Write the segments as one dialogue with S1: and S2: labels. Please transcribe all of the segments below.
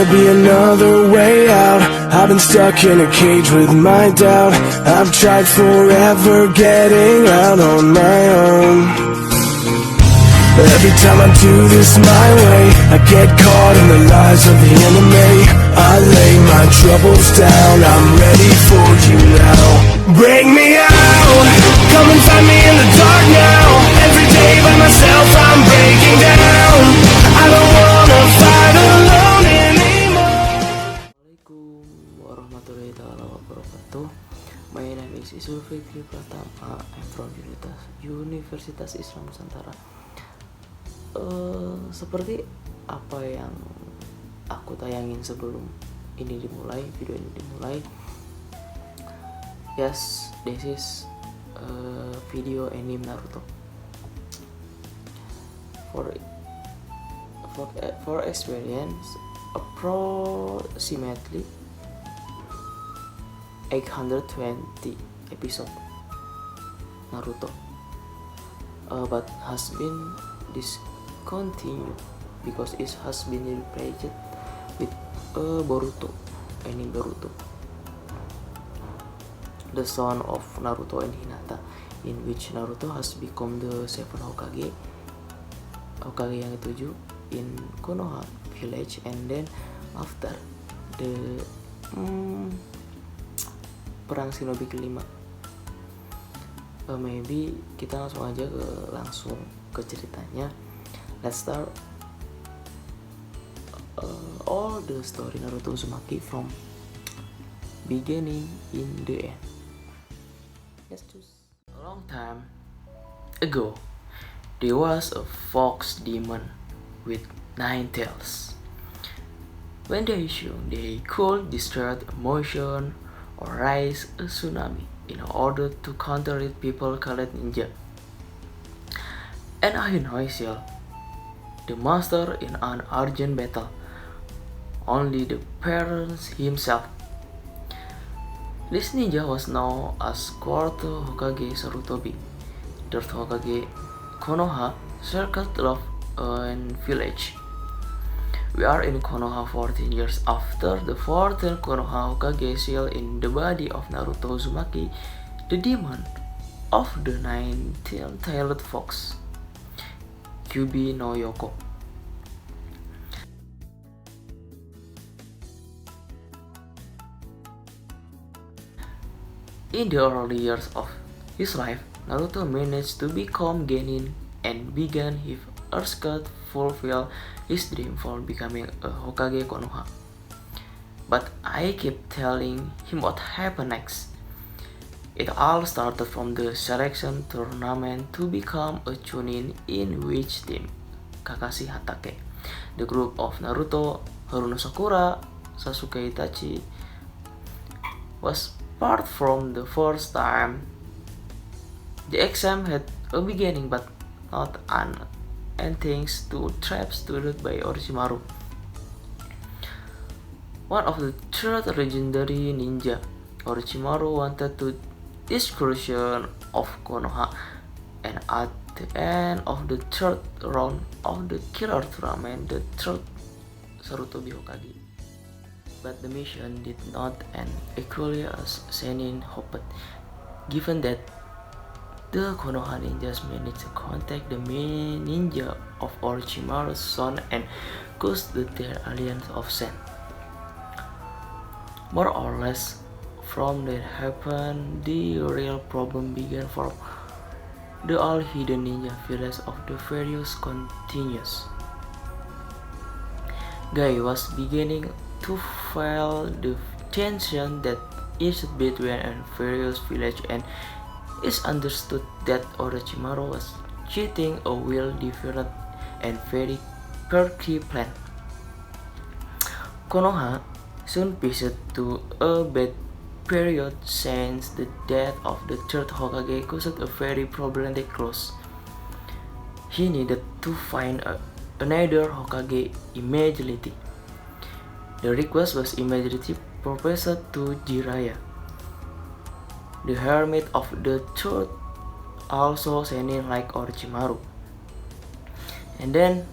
S1: gotta be another way out. I've been stuck in a cage with my doubt. I've tried forever getting out on my own. Every time I do this my way, I get caught in the lies of the enemy. I lay my troubles down, I'm ready for you now. Bring me out, come and find me in the dark now. Every day by myself I'm breaking down. I don't wanna fight alone anymore.
S2: Assalamualaikum warahmatullahi wabarakatuh. My name is Isul Fikri Pratama. I'm from Universitas Islam Nusantara. Seperti apa yang aku tayangin sebelum ini dimulai, video ini dimulai. Yes, this is video anime Naruto. For experience, approximately 820 episode Naruto, but has been discontinued because it has been replaced with Boruto, anime Boruto, the son of Naruto and Hinata, in which Naruto has become the 7 Hokage yang ketujuh in Konoha village, and then after the perang shinobi kelima. Maybe kita langsung ke ceritanya. Let's start all the story Naruto Uzumaki from beginning in the end. Let's choose. A long time ago, there was a fox demon with 9 tails. When they assumed they could distract emotion or raise a tsunami in order to counter it, people called ninja. And Ahinoisiel, the master in an urgent battle, only the parents himself. This ninja was known as Quarto Hokage Sarutobi. Third Hokage Konoha circled love and village. We are in Konoha 14 years after the 14th Konoha Hokage sealed in the body of Naruto Uzumaki, the demon of the 19-tailed fox, Kyuubi no Yoko. In the early years of his life, Naruto managed to become Genin and began his urge to fulfill his dream for becoming a Hokage Konoha. But I keep telling him what happened next. It all started from the selection tournament to become a Chunin, in which team Kakashi Hatake, the group of Naruto, Haruno Sakura, Sasuke Itachi, was part from the first time. The exam had a beginning but not an end, and thanks to traps started by Orochimaru, one of the third legendary ninja. Orochimaru wanted to discretion of Konoha, and at the end of the third round of the killer tournament, the third Sarutobi Hokage. But the mission did not end equally as Sennin hoped, given that the Konoha ninjas managed to contact the main ninja of Orochimaru's son and caused their alliance of Sen. More or less, from that happened, the real problem began for the all-hidden ninja village of the various continues. Guy was beginning to feel the tension that existed between various villages, and it's understood that Orochimaru was cheating a well-developed and very quirky plan. Konoha soon passed to a bad period since the death of the third Hokage caused a very problematic close. He needed to find another Hokage immediately. The request was immediately proposed to Jiraiya, the hermit of the third, also Sennin like Orochimaru. And then,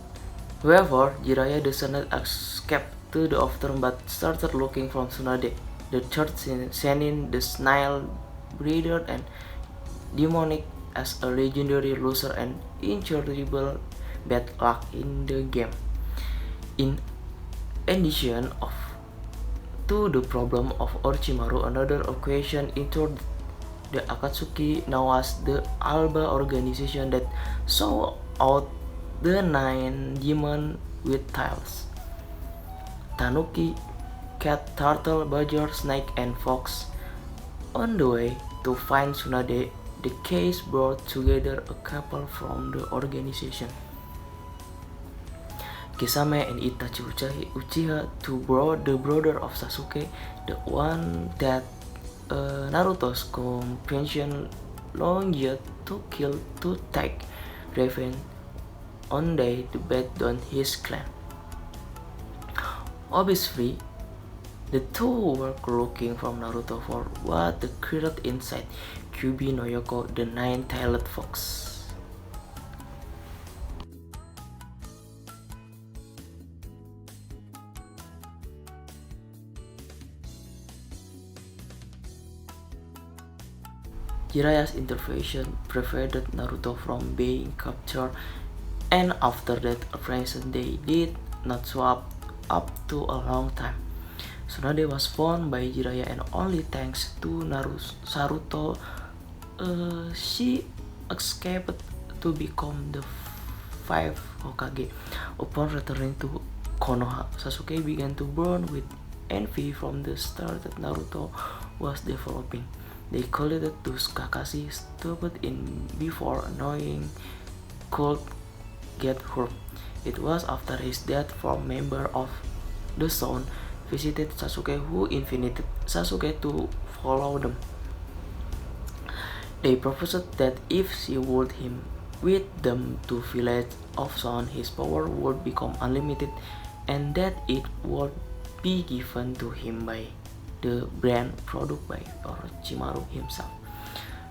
S2: however, Jiraiya does not accept to the aftermath but started looking for Tsunade, the third Sennin, the snail breeder and demonic as a legendary loser and incurable bad luck in the game. In addition to the problem of Orochimaru, another equation entered the Akatsuki, known as the Alba organization, that saw out the 9 demons with tails: Tanuki, cat, turtle, badger, snake, and fox. On the way to find Tsunade, the case brought together a couple from the organization, Kisame and Itachi Uchiha, the brother of Sasuke, the one that Naruto's companion longed to kill to take revenge on they to bet on his clan. Obviously, the two were looking from Naruto for what the created inside Kyuubi no Yoko, the 9-tailed fox. Jiraya's intervention prevented Naruto from being captured, and after that operation they did not swap up to a long time. Tsunade was found by Jiraiya, and only thanks to Saruto she escaped to become the 5th Hokage. Upon returning to Konoha, Sasuke began to burn with envy from the star that Naruto was developing. They called it to Kakashi stopped in before knowing could get hurt. It was after his death from member of the Zone visited Sasuke who invited Sasuke to follow them. They proposed that if she would him with them to village of Zone, his power would become unlimited and that it would be given to him by the brand product by Orochimaru himself.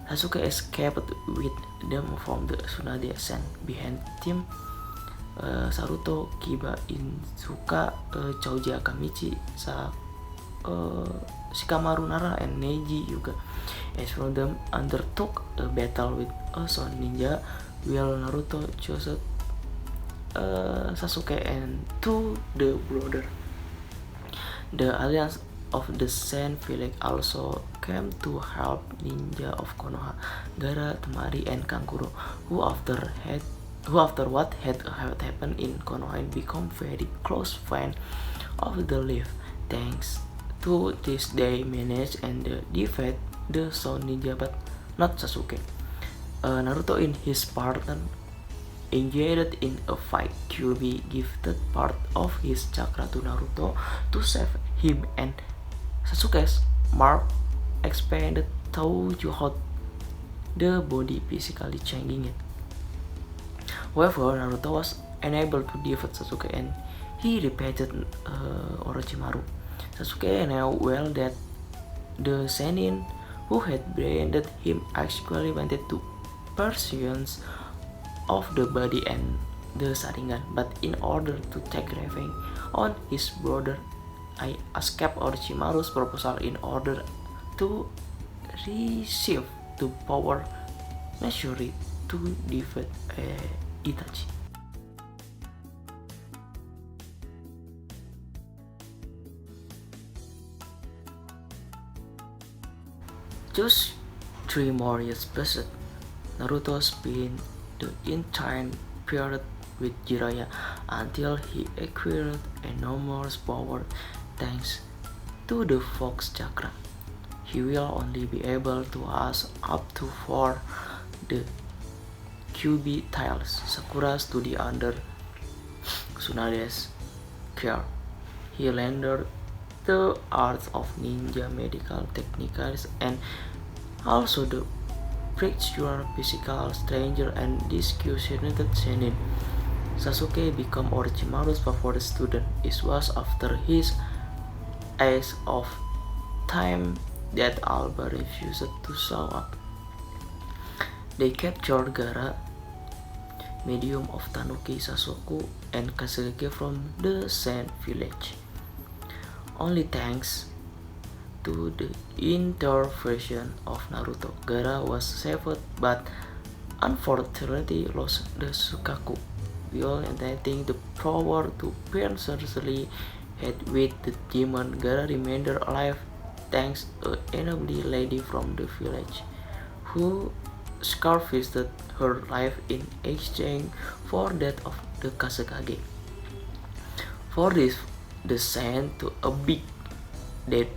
S2: Sasuke escaped with them from the Tsunade Sand. Behind him, Saruto, Kiba, Inuzuka, Choji Akamichi, Shikamaru Nara, and Neji Yuga. Each of them undertook a battle with a Zone ninja, while Naruto chose Sasuke and two the brother. The alliance of the Sand Village also came to help ninja of Konoha, Gaara, Temari, and Kankuro, who after what had happened in Konoha become very close friends of the Leaf. Thanks to this they managed and defeat the Zone ninja but not Sasuke. Naruto in his part engaged in a fight. Kyuubi gifted part of his chakra to Naruto to save him, and Sasuke's mark expanded to hold the body, physically changing it. However, Naruto was unable to defeat Sasuke and he repeated Orochimaru. Sasuke knew well that the Sennin who had branded him actually wanted to pursuance of the body and the Sharingan, but in order to take revenge on his brother, I escaped Orochimaru's proposal in order to receive the power necessary to defeat Itachi. Just 3 more years passed. Naruto spent the entire period with Jiraiya until he acquired enormous power thanks to the Fox Chakra. He will only be able to ask up to 4 the Kyuubi tiles. Sakura studied under Tsunade's care. He learned the arts of ninja, medical techniques, and also the practical physical strength and discussionated Sennin. Sasuke became Orochimaru's favorite student. It was after his Ace of Time that Alba refused to show up. They captured Gaara, medium of Tanuki, Sasuke, and Kazekage from the Sand Village. Only thanks to the intervention of Naruto, Gaara was saved but unfortunately lost the Sukaku, while intending the power to pierce head with the demon. Gaara remained alive thanks to an elderly lady from the village, who sacrificed her life in exchange for that of the Kasakage. For this, the sent to a big debt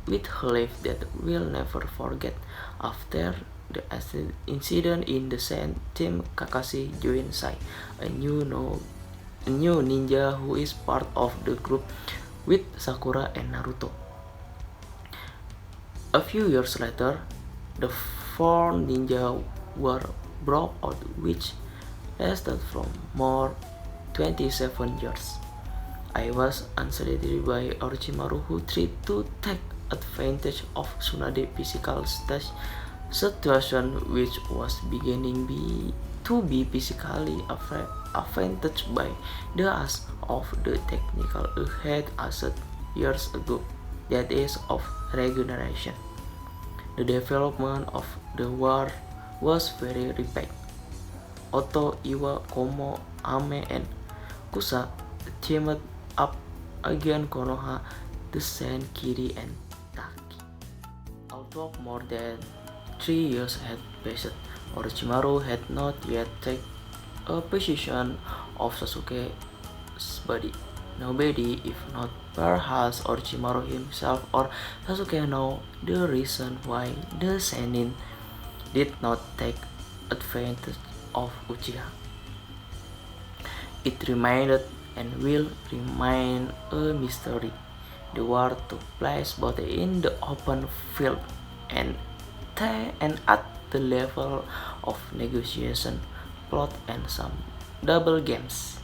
S2: with her life that we'll never forget. After the incident in the sand, Team Kakashi joined Sai, a new ninja who is part of the group with Sakura and Naruto. A few years later, the four ninja were brought out, which lasted from more 27 years. I was unsedated by Orochimaru, who tried to take advantage of Tsunade's physical situation, which was beginning to be physically advantaged by the use of the technical he had used years ago, that is, of regeneration. The development of the war was very rapid. Oto, Iwa, Komo, Ame, and Kusa teamed up against Konoha, the Sen, Kiri, and Taki. Although more than 3 years had passed, Orochimaru had not yet taken a position of Sasuke's body. Nobody, if not perhaps Orochimaru himself or Sasuke, know the reason why the Sennin did not take advantage of Uchiha. It remained and will remain a mystery. The war took place both in the open field and at the level of negotiation, plot, and some double games.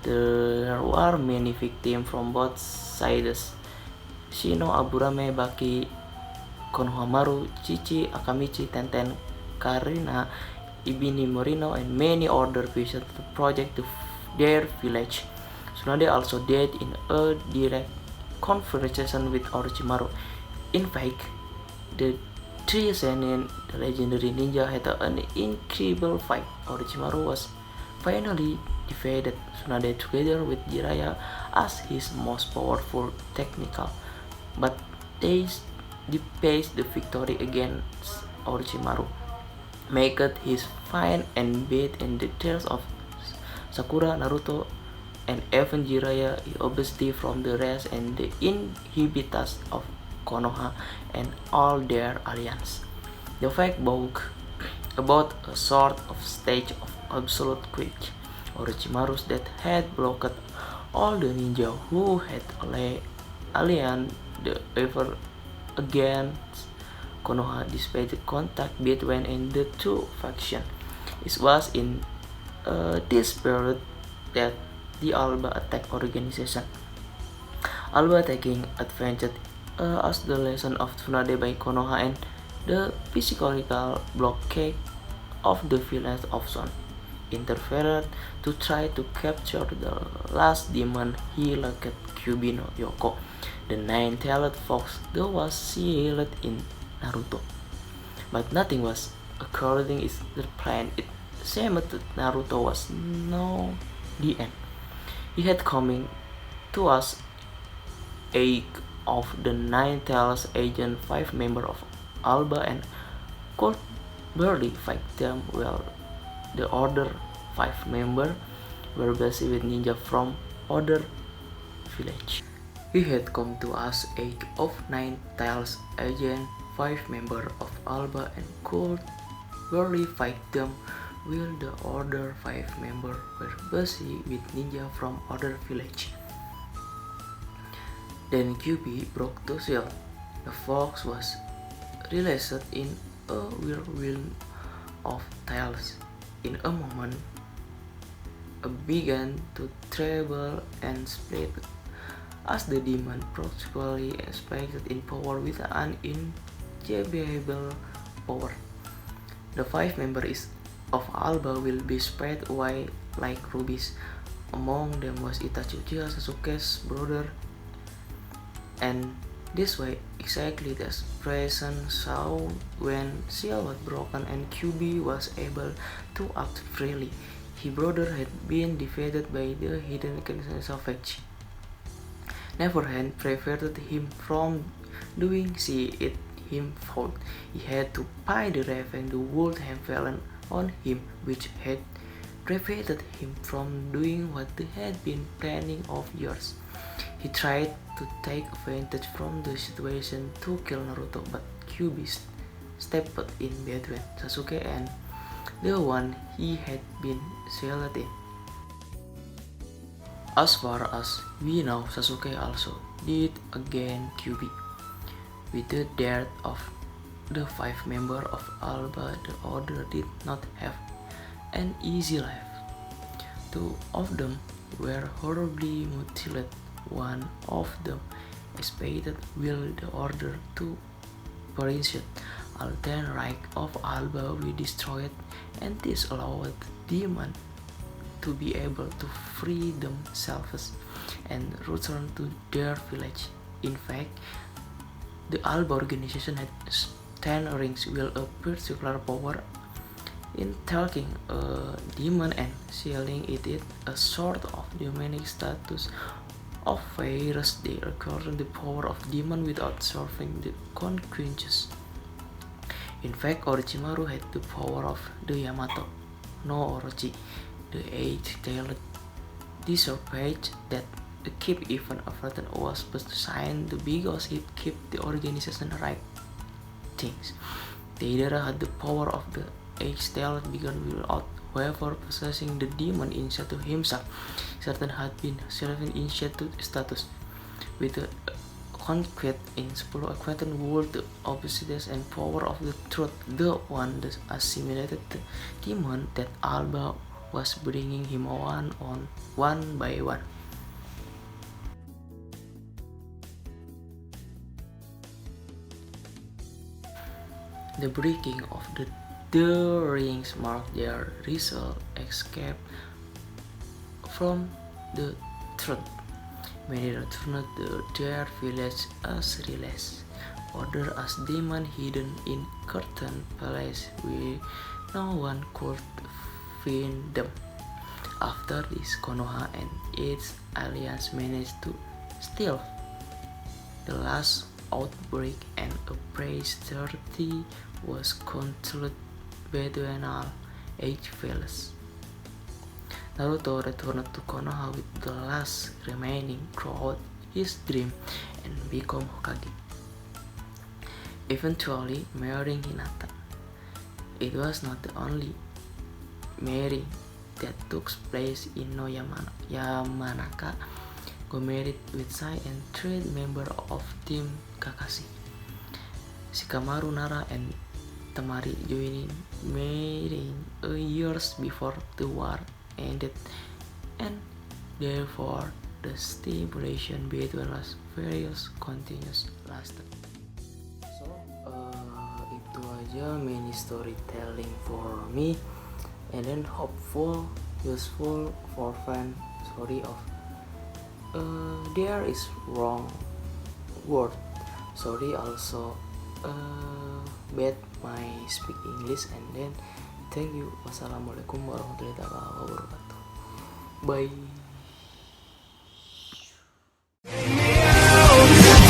S2: There were many victims from both sides. Shino, Aburame, Baki, Konohamaru, Chichi, Akamichi, Tenten, Karina, Ibini, Morino, and many others visited the project to their village. Tsunade also died in a direct confrontation with Orochimaru. In fact, the three Sennin, the legendary ninja, had an incredible fight. Orochimaru was finally defeated. Tsunade, together with Jiraiya as his most powerful technical, but they faced the victory against Orochimaru, make it his fine and beat in the tales of Sakura, Naruto, and even Jiraiya, he obviously from the rest and the inhabitants of Konoha and all their alliance. The fact book about a sort of stage of absolute quake. Orochimaru's death had blocked all the ninja who had alliance the effort against Konoha, despite the contact between the two factions. It was in this period that the Alba attack organization. Alba taking advantage as the lesson of Tsunade by Konoha and the physical blockade of the village of Son, interfered to try to capture the last demon he lacked, Kyuubi no Yoko, the nine-tailed fox that was sealed in Naruto. But nothing was according to the plan. It seemed that Naruto was no the end. He had coming to us aid of the Nine-Tails agent, 5 members of Alba, and could barely fight them well. The other 5 members were busy with ninja from other village. He had come to us aid of Nine-Tails agent, 5 members of Alba, and could barely fight them while the other 5 members were busy with ninja from other village. Then Kyuubi broke the seal. The fox was released in a whirlwind of tails. In a moment, it began to tremble and split as the demon practically expanded in power with an incalculable power. The 5 members of Alba will be spread away like rubies. Among them was Itachi Uchiha, Sasuke's brother, And this way, exactly the present saw when Seal was broken and QB was able to act freely. His brother had been defeated by the hidden Savage. Never had prevented him from doing see it him fault. He had to pay the revenge the world had fallen on him, which had prevented him from doing what they had been planning of years. He tried to take advantage from the situation to kill Naruto, but Kyuubi stepped in between Sasuke and the one he had been sealed in. As far as we know, Sasuke also did against Kyuubi. With the death of the 5 members of Alba, the Order did not have an easy life. 2 of them were horribly mutilated. One of them escaped with the Order to Parisian. All 10 Reich of Alba were destroyed, and this allowed demons to be able to free themselves and return to their village. In fact, the Alba organization had 10 rings with a particular power in taking a demon and sealing it a sort of demonic status of virus. They acquired the power of demon without serving the consequences. In fact, Orochimaru had the power of the Yamato no Orochi, the 8-tailed disobeyed that keep even after was signed because it kept the organization right things. Deidara had the power of the 8-tailed began without however possessing the demon inside to himself. Certain had been self-initiated status with the conquest in 10 acquaintance world, the opposites and power of the truth, the one that assimilated the demon that Alba was bringing him one by one. The breaking of the rings marked their result escape from the truth. Many returned to their village as released, others as demons hidden in curtain palace where no one could find them. After this, Konoha and its alliance managed to steal the last outbreak, and a praise 30 was controlled between all 8 villages. Naruto returned to Konoha with the last remaining throughout his dream and became Hokage, eventually marrying Hinata. It was not the only marriage that took place in no Yamanaka got married with Sai and 3 members of Team Kakashi. Shikamaru, Nara, and Temari joining marrying years before the war ended, and therefore the stipulation between us various continues lasted. So itu aja mini storytelling for me, and then hopeful, useful for fan story of there is wrong word. Sorry also bad my speak English, and then thank you. Wassalamualaikum warahmatullahi wabarakatuh. Bye.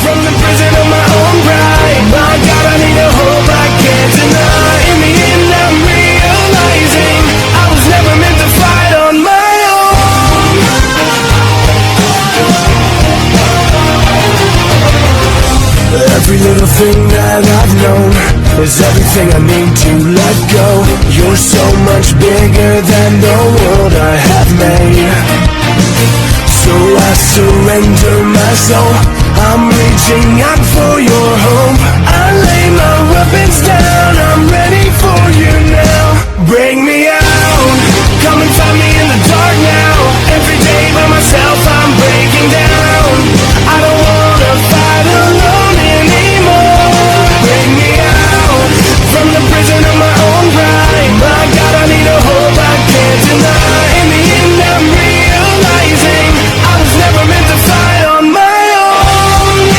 S1: From the prison of my own pride, my God, I need a hope I can't deny. In the end, I'm realizing I was never meant to fight on my own. Every little thing that I've known is everything I need to let go. You're so much bigger than the world I have made, so I surrender my soul. I'm reaching out for your hope. I lay my weapons down, I'm ready for you now. Bring me out, come and find me in the dark now. Every day by myself I'm breaking down. I don't wanna fight alone anymore. Bring me out from the prison of my own pride. My God, I need a hope I can't deny. In the end, I'm realizing I was never meant to fight on my own.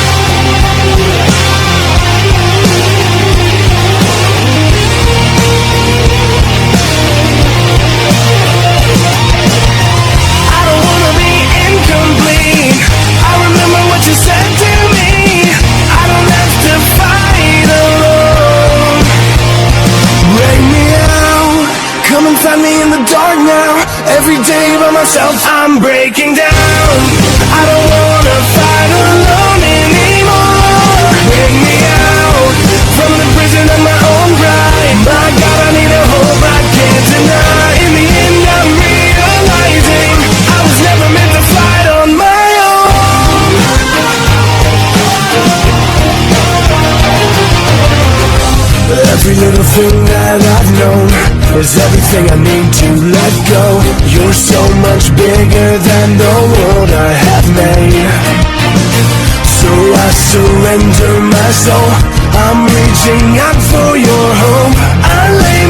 S1: find me in the dark now. Every day by myself, I'm breaking down. I don't wanna fight alone anymore. Bring me out from the prison of my own pride. My God, I need a hope I can't deny. In the end, I'm realizing I was never meant to fight on my own. Every little thing that I've known is everything I need to let go. You're so much bigger than the world I have made. So I surrender my soul. I'm reaching out for your hope. I lay